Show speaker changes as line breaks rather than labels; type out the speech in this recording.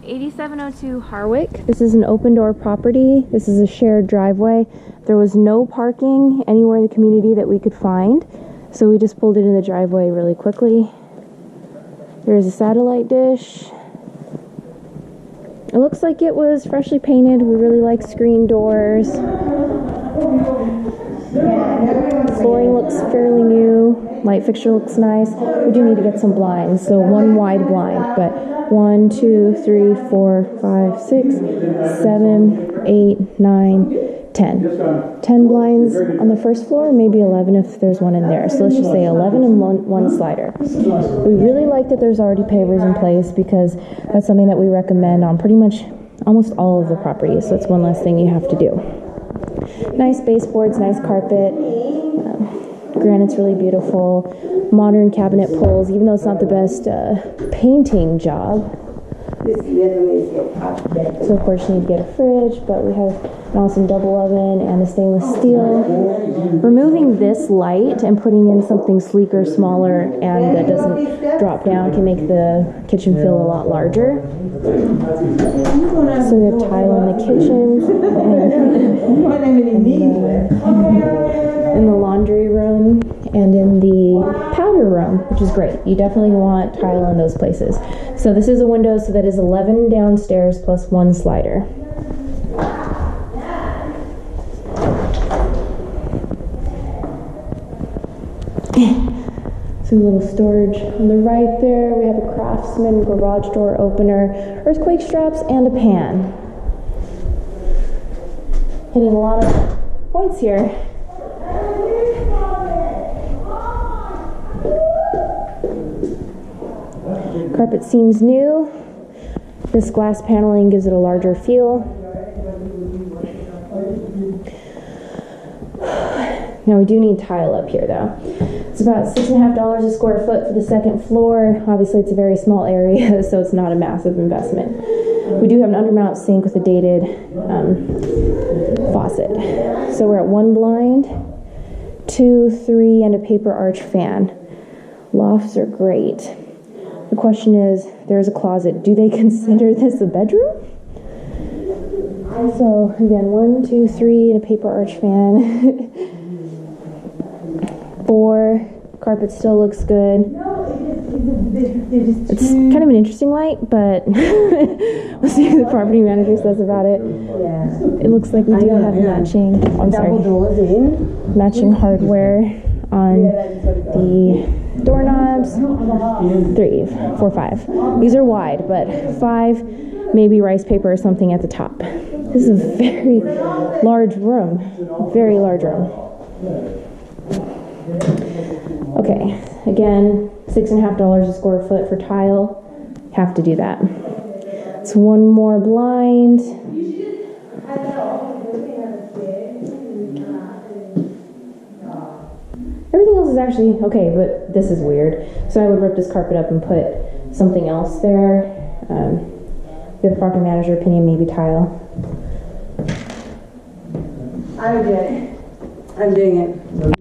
8702 Harwich. This is an open door property. This is a shared driveway. There was no parking anywhere in the community that we could find, so we just pulled it in the driveway really quickly. There's a satellite dish. It looks like it was freshly painted. We really like screen doors. Flooring looks fairly new. Light fixture looks nice. We do need to get some blinds, so one wide blind, but 1, 2, 3, 4, 5, 6, 7, 8, 9, 10. 10 blinds on the first floor, maybe 11 if there's one in there. So let's just say 11 and one slider. We really like that there's already pavers in place because that's something that we recommend on pretty much almost all of the properties. So it's one less thing you have to do. Nice baseboards, nice carpet. Granite's really beautiful. Modern cabinet pulls, even though it's not the best painting job. So of course you need to get a fridge, but we have an awesome double oven and a stainless steel. Removing this light and putting in something sleeker, smaller, and that doesn't drop down can make the kitchen feel a lot larger. So we have tile in the kitchen in the laundry room and in the powder room, which is great. You definitely want tile in those places. So this is a window, so that is 11 downstairs plus 1 slider. So a little storage on the right there. We have a Craftsman garage door opener, earthquake straps, and a pan. Hitting a lot of points here. Carpet seems new. This glass paneling gives it a larger feel. Now we do need tile up here though. It's about $6.50 a square foot for the second floor. Obviously it's a very small area, so it's not a massive investment. We do have an undermount sink with a dated faucet. So we're at 1 blind, 2, 3, and a paper arch fan. Lofts are great. The question is, there's a closet. Do they consider this a bedroom? So again, 1, 2, 3, and a paper arch fan. 4, carpet still looks good. It's kind of an interesting light, but we'll see what the property manager says about it. It looks like we do have matching hardware on the doorknobs. 3, 4, 5. These are wide, but 5, maybe rice paper or something at the top. This is a very large room. Very large room. Okay, again, $6.50 a square foot for tile. Have to do that. It's 1 more blind. Everything else is actually okay, but this is weird. So I would rip this carpet up and put something else there. Give the property manager opinion, maybe tile.
I did it. I'm doing it.